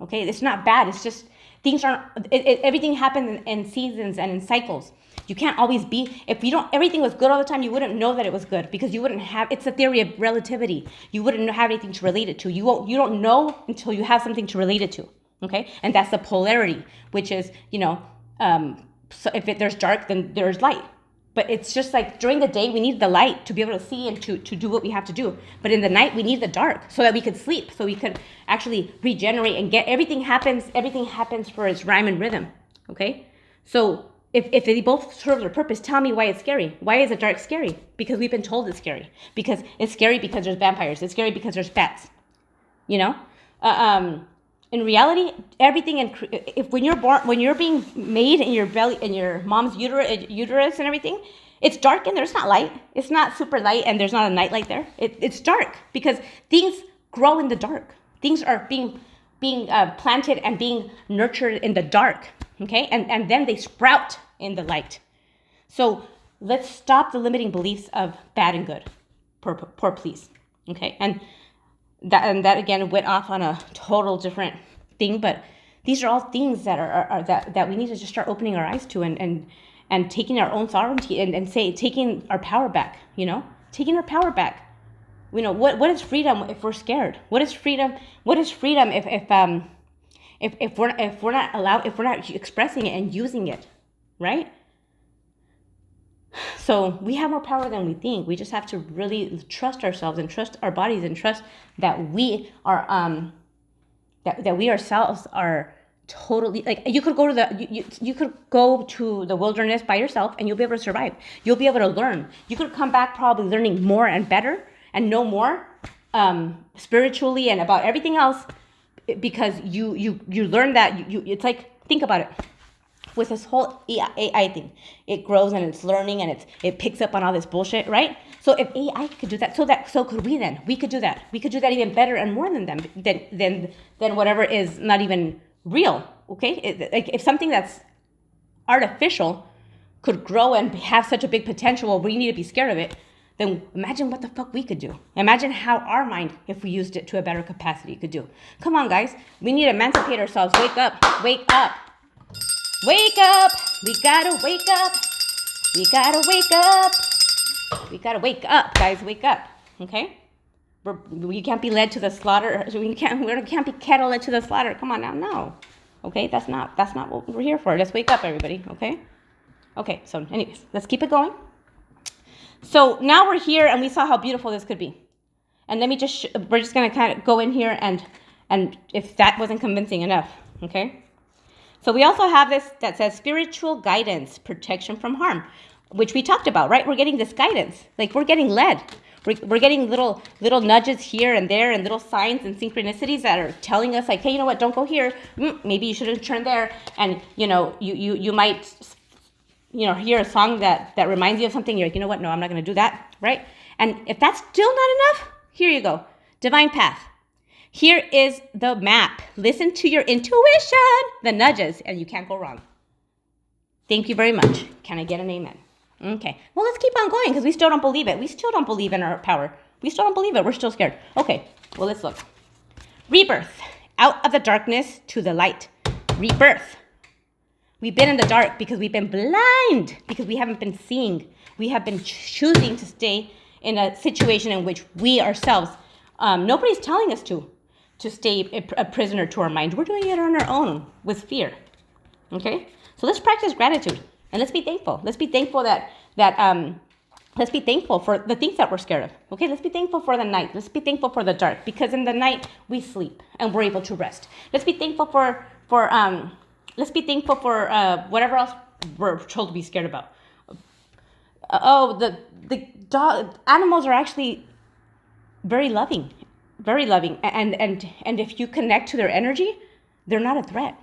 Okay? It's not bad. It's just things aren't, everything happens in seasons and in cycles. You can't always be, if everything was good all the time, you wouldn't know that it was good, because you wouldn't have, it's a theory of relativity. You wouldn't have anything to relate it to. You don't know until you have something to relate it to, okay? And that's the polarity, which is, so if there's dark, then there's light. But it's just like during the day, we need the light to be able to see and to do what we have to do. But in the night, we need the dark so that we could sleep, so we could actually regenerate and everything happens for its rhyme and rhythm, okay? So if they both serve their purpose, tell me why it's scary. Why is the dark scary? Because we've been told it's scary. Because it's scary because there's vampires. It's scary because there's bats, you know? In reality, everything, when you're being made in your belly, in your mom's uterus and everything, it's dark in there. It's not light. It's not super light, and there's not a night light there. It's dark because things grow in the dark. Things are being planted and being nurtured in the dark. Okay, and then they sprout in the light. So let's stop the limiting beliefs of bad and good. Poor please. Okay, and that again went off on a total different thing, but these are all things that are that we need to just start opening our eyes to and taking our own sovereignty and taking our power back. Taking our power back. What is freedom if we're scared? What is freedom? What is freedom if we're not expressing it and using it, right? So we have more power than we think. We just have to really trust ourselves and trust our bodies and trust that we are that we ourselves are totally, like, you could go to the wilderness by yourself and you'll be able to survive. You'll be able to learn. You could come back probably learning more and better and know more spiritually and about everything else, because you learn that it's like, think about it. With this whole AI thing, it grows and it's learning and it picks up on all this bullshit, right? So if AI could do that, so could we then. We could do that. We could do that even better and more than them, than whatever is not even real, okay? Like, if something that's artificial could grow and have such a big potential, well, we need to be scared of it, then imagine what the fuck we could do. Imagine how our mind, if we used it to a better capacity, could do. Come on, guys. We need to emancipate ourselves. Wake up. Wake up. Wake up! We gotta wake up! We gotta wake up! We gotta wake up, guys. Wake up, okay? We can't be led to the slaughter. We can't be cattle led to the slaughter. Come on now, no. Okay, that's not what we're here for. Let's wake up, everybody. Okay. Okay. So, anyways, let's keep it going. So now we're here, and we saw how beautiful this could be. And let me just we're just gonna kind of go in here and if that wasn't convincing enough, okay. So we also have this that says spiritual guidance, protection from harm, which we talked about, right? We're getting this guidance, like we're getting led. We're getting little nudges here and there and little signs and synchronicities that are telling us like, hey, you know what, don't go here. Maybe you shouldn't turn there. And, you might, hear a song that reminds you of something. You're like, you know what, no, I'm not going to do that, right? And if that's still not enough, here you go. Divine path. Here is the map. Listen to your intuition, the nudges, and you can't go wrong. Thank you very much. Can I get an amen? Okay. Well, let's keep on going because we still don't believe it. We still don't believe in our power. We still don't believe it. We're still scared. Okay. Well, let's look. Rebirth. Out of the darkness to the light. Rebirth. We've been in the dark because we've been blind, because we haven't been seeing. We have been choosing to stay in a situation in which we ourselves, nobody's telling us to stay a prisoner to our mind. We're doing it on our own with fear. Okay? So let's practice gratitude and let's be thankful. Let's be thankful let's be thankful for the things that we're scared of. Okay? Let's be thankful for the night. Let's be thankful for the dark, because in the night we sleep and we're able to rest. Let's be thankful for whatever else we're told to be scared about. The dog animals are actually very loving, and if you connect to their energy, they're not a threat.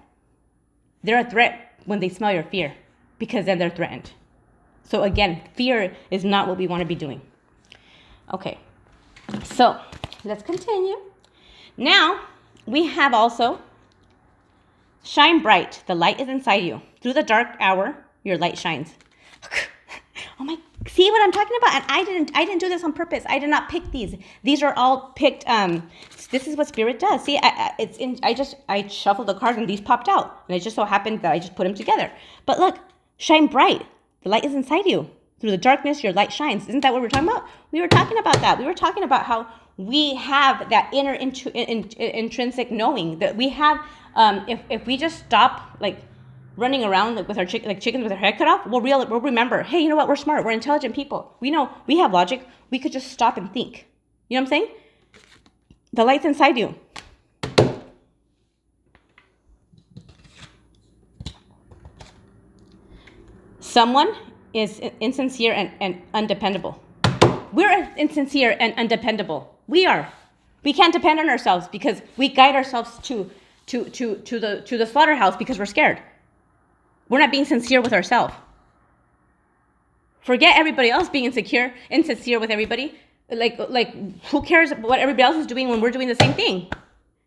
They're a threat when they smell your fear, because then they're threatened. So again, fear is not what we want to be doing. Okay, so let's continue. Now we have also shine bright. The light is inside you. Through the dark hour, your light shines. Oh my, see what I'm talking about? And I didn't do this on purpose. I did not pick these. These are all picked. This is what Spirit does. See, I shuffled the cards and these popped out. And it just so happened that I just put them together. But look, shine bright. The light is inside you. Through the darkness, your light shines. Isn't that what we're talking about? We were talking about that. We were talking about how we have that inner intrinsic knowing that we have. If we just stop, like, running around with our like chickens with our head cut off, we'll remember, hey, you know what? We're smart. We're intelligent people. We know we have logic. We could just stop and think. You know what I'm saying? The light's inside you. Someone is insincere and undependable. We're insincere and undependable. We are. We can't depend on ourselves because we guide ourselves to the slaughterhouse because we're scared. We're not being sincere with ourselves. Forget everybody else being insincere with everybody. Like who cares what everybody else is doing when we're doing the same thing?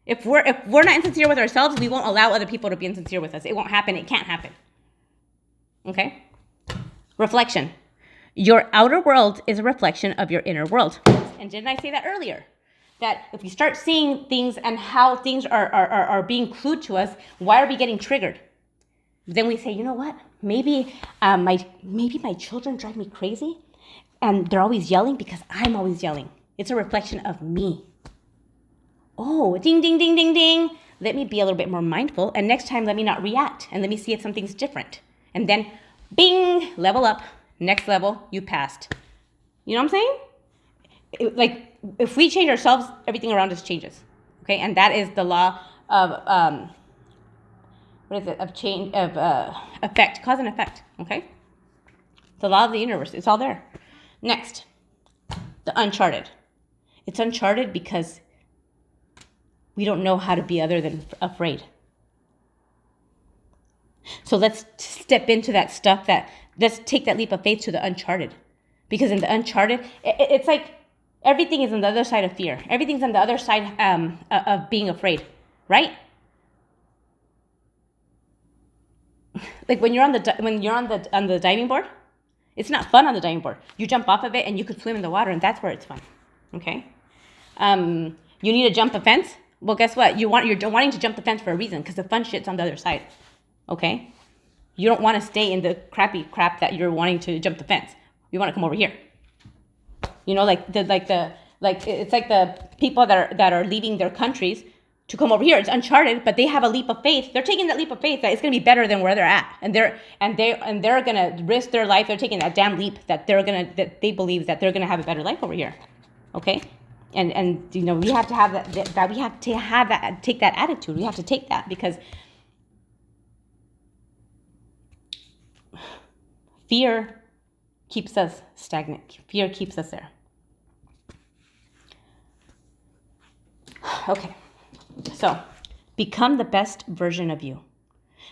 If we're not insincere with ourselves, we won't allow other people to be insincere with us. It won't happen. It can't happen. Okay? Reflection. Your outer world is a reflection of your inner world. And didn't I say that earlier? That if we start seeing things and how things are being clued to us, why are we getting triggered? Then we say, you know what? Maybe my children drive me crazy and they're always yelling because I'm always yelling. It's a reflection of me. Oh, ding, ding, ding, ding, ding. Let me be a little bit more mindful. And next time, let me not react. And let me see if something's different. And then, bing, level up. Next level, you passed. You know what I'm saying? If we change ourselves, everything around us changes. Okay? And that is the law of... effect, cause and effect, okay? The law of the universe, it's all there. Next, the uncharted. It's uncharted because we don't know how to be other than afraid. So let's step into that stuff let's take that leap of faith to the uncharted. Because in the uncharted, it's like everything is on the other side of fear. Everything's on the other side of being afraid, right? Like when you're on the diving board, it's not fun on the diving board. You jump off of it and you could swim in the water, and that's where it's fun. Okay. You need to jump a fence. Well, guess what? You're wanting to jump the fence for a reason, because the fun shit's on the other side. Okay. You don't want to stay in the crappy crap that you're wanting to jump the fence. You want to come over here. You know, it's like the people that are leaving their countries to come over here. It's uncharted, but they have a leap of faith. They're taking that leap of faith that it's going to be better than where they're at, and they're going to risk their life. They're taking that damn leap that they believe that they're going to have a better life over here. Okay, and you know, we have to have that we have to have that, take that attitude. We have to take that, because fear keeps us stagnant. Fear keeps us there. Okay. So, become the best version of you.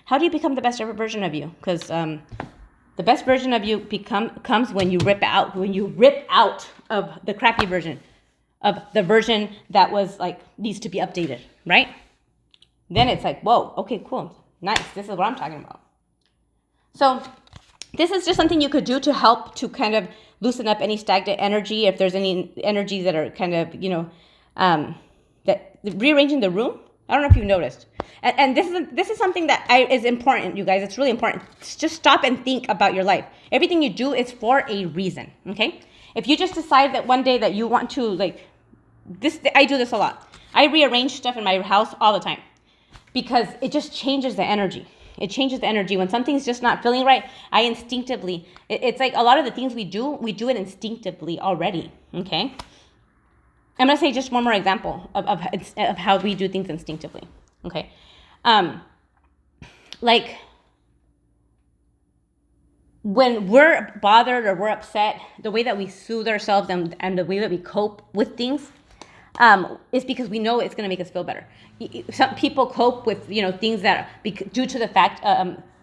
How do you become the best ever version of you? Because the best version of you comes when you rip out of the crappy version, of the version that was like needs to be updated, right? Then it's like, whoa, okay, cool, nice. This is what I'm talking about. So, this is just something you could do to help to kind of loosen up any stagnant energy. If there's any energies that are kind of, you know, that rearranging the room. I don't know if you've noticed, and this is something that is important, you guys. It's really important. Just stop and think about your life. Everything you do is for a reason. Okay, if you just decide that one day that you want to, like this, I do this a lot. I rearrange stuff in my house all the time because it just changes the energy. It changes the energy when something's just not feeling right. I instinctively, it's like a lot of the things we do it instinctively already. Okay. I'm going to say just one more example of how we do things instinctively, okay? Like, when we're bothered or we're upset, the way that we soothe ourselves and the way that we cope with things is because we know it's going to make us feel better. Some people cope with, you know, things that are due to the fact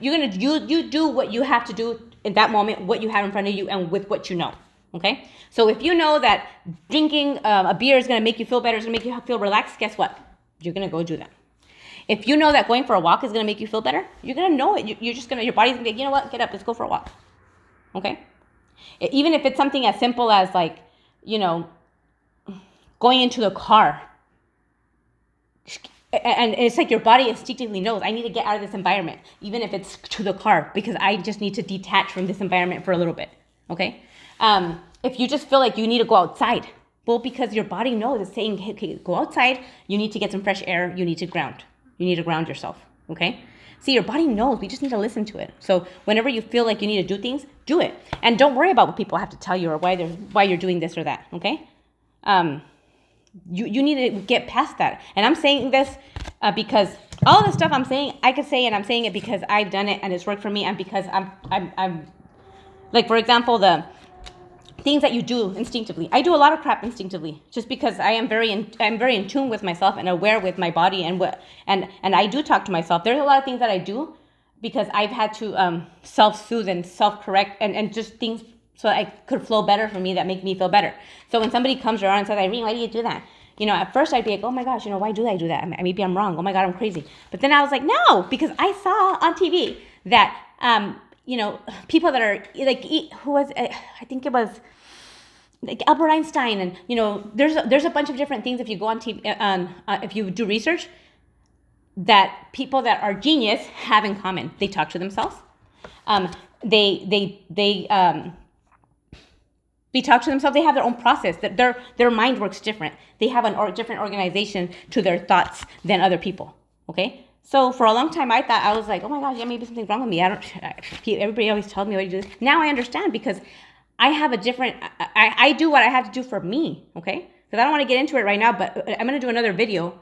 you do what you have to do in that moment, what you have in front of you, and with what you know. Okay, so if you know that drinking a beer is going to make you feel better, it's going to make you feel relaxed, guess what? You're going to go do that. If you know that going for a walk is going to make you feel better, you're going to know it. You're just going to, your body's going to be like, you know what, get up, let's go for a walk. Okay? Even if it's something as simple as, like, you know, going into the car. And it's like your body instinctively knows, I need to get out of this environment, even if it's to the car, because I just need to detach from this environment for a little bit. Okay? If you just feel like you need to go outside, well, because your body knows, it's saying, hey, okay, go outside, you need to get some fresh air, you need to ground. You need to ground yourself, okay? See, your body knows, we just need to listen to it. So whenever you feel like you need to do things, do it. And don't worry about what people have to tell you or why you're doing this or that, okay? You need to get past that. And I'm saying this because all the stuff I'm saying, I could say, and I'm saying it because I've done it and it's worked for me, and because I'm like, for example, the things that you do instinctively. I do a lot of crap instinctively, just because I'm very in tune with myself and aware with my body and I do talk to myself. There's a lot of things that I do because I've had to self-soothe and self-correct and just things so I could flow better for me that make me feel better. So when somebody comes around and says, Irene, why do you do that? You know, at first I'd be like, oh my gosh, you know, why do I do that? Maybe I'm wrong. Oh my God, I'm crazy. But then I was like, no, because I saw on TV that, you know, people that are like, who was, I think it was like Albert Einstein, and, you know, there's a bunch of different things if you go on TV, if you do research, that people that are genius have in common. They talk to themselves. They talk to themselves. They have their own process. That their mind works different. They have different organization to their thoughts than other people. Okay. So for a long time, I was like, oh my gosh, yeah, maybe something's wrong with me. Everybody always tells me what to do. Now I understand, because I have a different, I do what I have to do for me, okay? Because I don't want to get into it right now, but I'm going to do another video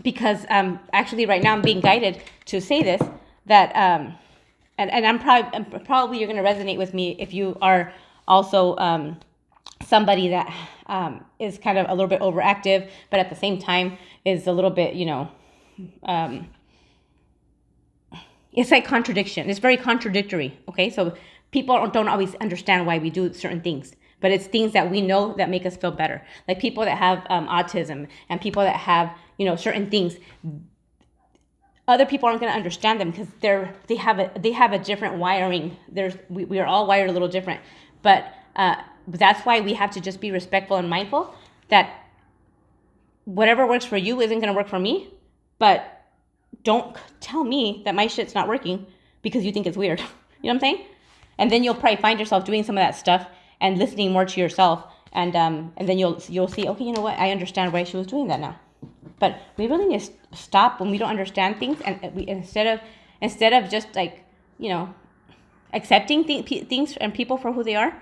because actually right now I'm being guided to say this, that, and I'm probably you're going to resonate with me if you are also somebody that is kind of a little bit overactive, but at the same time is a little bit, you know, it's like contradiction. It's very contradictory, okay? So people don't always understand why we do certain things, but it's things that we know that make us feel better. Like people that have autism and people that have, you know, certain things. Other people aren't going to understand them because they have a different wiring. We are all wired a little different, but that's why we have to just be respectful and mindful that whatever works for you isn't going to work for me. But don't tell me that my shit's not working because you think it's weird. You know what I'm saying? And then you'll probably find yourself doing some of that stuff and listening more to yourself, and then you'll see, okay, you know what? I understand why she was doing that now. But we really need to stop when we don't understand things, and we instead of just like, accepting things and people for who they are,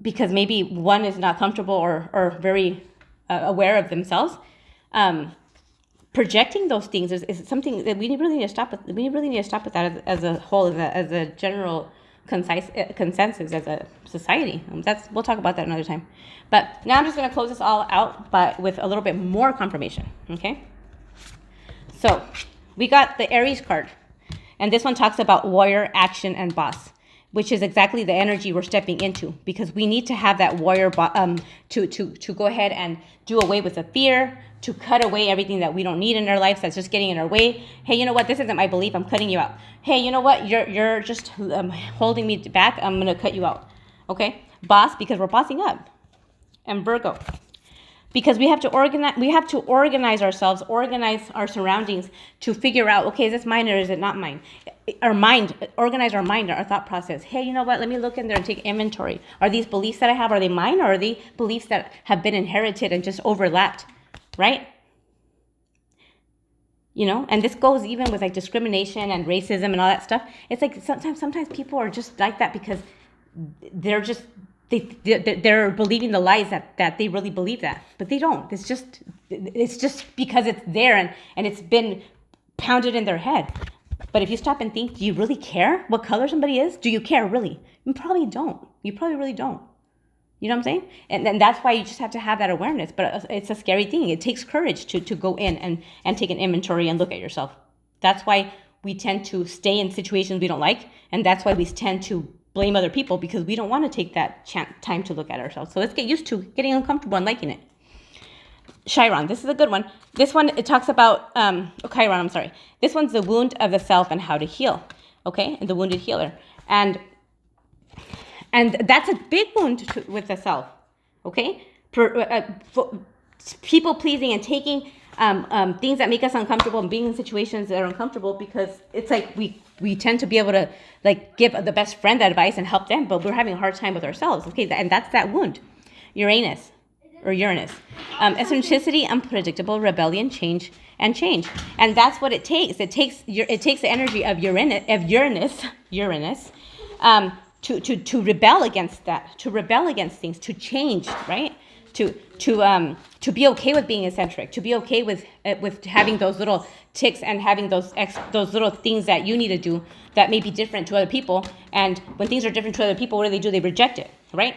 because maybe one is not comfortable or very aware of themselves. Projecting those things is something that we really need to stop with. We really need to stop with that as a whole, as a general consensus as a society. We'll talk about that another time. But now I'm just going to close this all out, but with a little bit more confirmation. Okay. So we got the Aries card, and this one talks about warrior, action, and boss, which is exactly the energy we're stepping into, because we need to have that warrior to go ahead and do away with the fear, to cut away everything that we don't need in our lives that's just getting in our way. Hey, you know what? This isn't my belief. I'm cutting you out. Hey, you know what? You're just holding me back. I'm going to cut you out. Okay? Boss, because we're bossing up. And Virgo, because we have to organize ourselves, organize our surroundings to figure out, okay, is this mine or is it not mine? Organize our mind, our thought process. Hey, you know what? Let me look in there and take inventory. Are these beliefs that I have, are they mine, or are they beliefs that have been inherited and just overlapped, right? And this goes even with like discrimination and racism and all that stuff. It's like sometimes people are just like that because they're just, they're believing the lies that they really believe that, but they don't. It's just because it's there and it's been pounded in their head. But if you stop and think, do you really care what color somebody is? Do you care really? You probably don't. You probably really don't. You know what I'm saying? And that's why you just have to have that awareness. But it's a scary thing. It takes courage to go in and take an inventory and look at yourself. That's why we tend to stay in situations we don't like. And that's why we tend to blame other people, because we don't want to take that time to look at ourselves. So let's get used to getting uncomfortable and liking it. Chiron, this is a good one. This one, it talks about, Chiron, I'm sorry. This one's the wound of the self and how to heal, okay? And the wounded healer. And that's a big wound with the self, okay? People pleasing and taking things that make us uncomfortable and being in situations that are uncomfortable, because it's like we tend to be able to like give the best friend advice and help them, but we're having a hard time with ourselves, okay? And that's that wound. Uranus. Eccentricity, unpredictable, rebellion, change. And that's what it takes. It takes the energy of Uranus, to rebel against that, to rebel against things, to change, right? To be okay with being eccentric, to be okay with having those little ticks and having those little things that you need to do that may be different to other people. And when things are different to other people, what do? They reject it, right?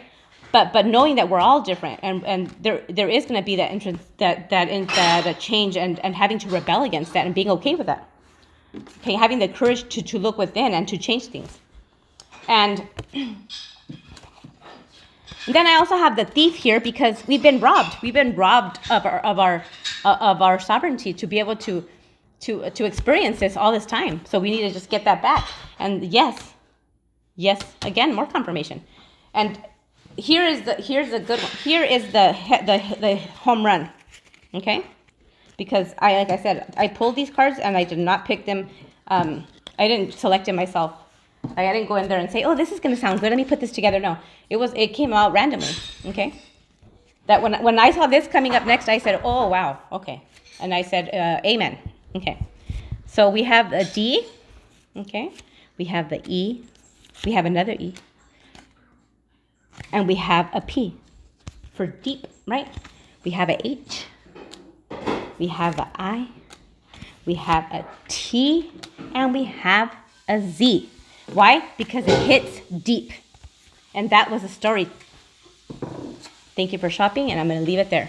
But knowing that we're all different, and there is going to be that entrance, that change, and having to rebel against that and being okay with that. Okay, having the courage to look within and to change things. And then I also have the Thief here, because we've been robbed. We've been robbed of our sovereignty to be able to experience this all this time. So we need to just get that back. And yes, again, more confirmation. And here's the good one. Here is the home run, okay? Because like I said, I pulled these cards and I did not pick them. I didn't select it myself. I didn't go in there and say, oh, this is going to sound good. Let me put this together. No, it came out randomly, okay? That when I saw this coming up next, I said, oh, wow, okay. And I said, amen, okay. So we have a D, okay? We have the E. We have another E. And we have a P for deep, right? We have a H. We have an I. We have a T. And we have a Z. Why? Because it hits deep. And that was the story. Thank you for shopping, and I'm going to leave it there.